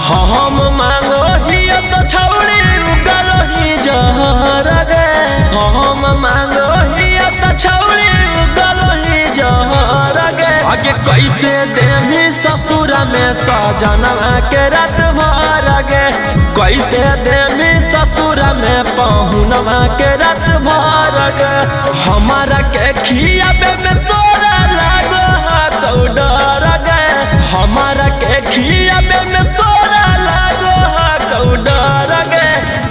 हम मांगो हिया तो छौड़ी उगलो ही जहर गे। हम मांगो हिया तो छौड़ी उगलो ही जहर गे। आगे कैसे देवी ससुर में सजनवा के रात भर गे। कैसे देवी ससुर में पहुनवा के रात भर गे। हमारा के खियाबे में तोरा लागो हाथ डर गे। हमारा के खियाबे में तोरा लागो हाथ डर गे।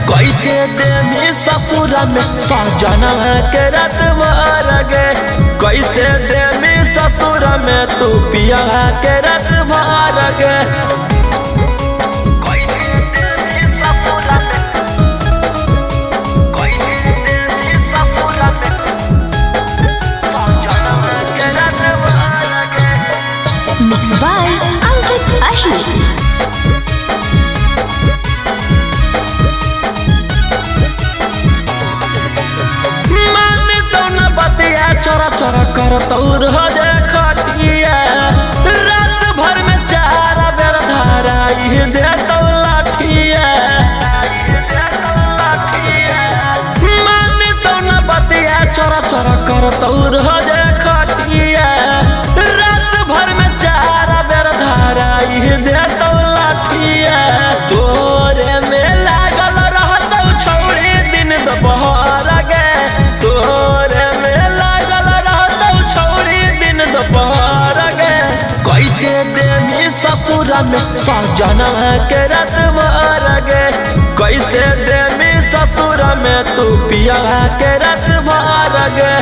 कैसे देवी ससुर में सजनवा के रात भर गे। कैसे देवी ससुर में तू पिया के रात भर गे। Mixed by Ankit Ahir. चोरा चोरा कर तौर हो जे खटिया। रात भर में 4 बेर धराई दे तो लाठिया। मानी तो न बतिया चोरा चोरा कर तौर हो जे खटिया। रात भर में 4 बेर धराई दे तो लाठिया। तोरे में लागल रहतौ छौड़ी दिन दोपहर गे। तोरे दोपहर गे। कैसे देवी ससुर में सजनवा के रात भर गे। कैसे देवी ससुर में तू पिया के रात भर गे।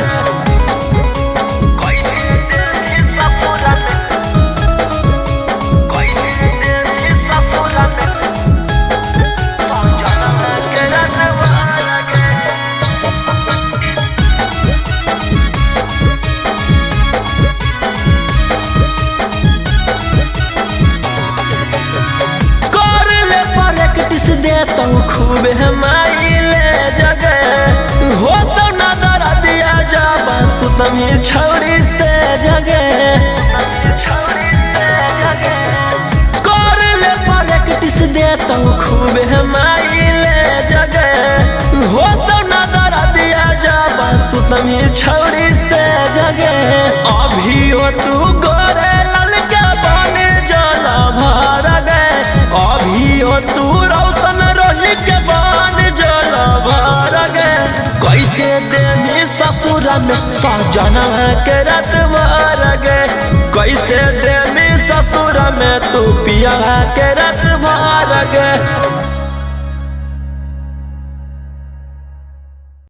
देता हूँ खूब माइले जगे। हो तो न डरा दिया जाबा सुतमी छौड़ी से जगे। कर ले प्रैक्टिस देता हूँ खूब माइले जगे। हो तो न डरा दिया जाबा सुतमी छौड़ी से जगे। अभी हो तू गोरे ललका बने जला भर गे। अभी हो तू के बान जला भर गे। कैसे देवी ससुर में सजनवा के रात भर गे। कैसे देवी ससुर में तू पिया के रात भर गे।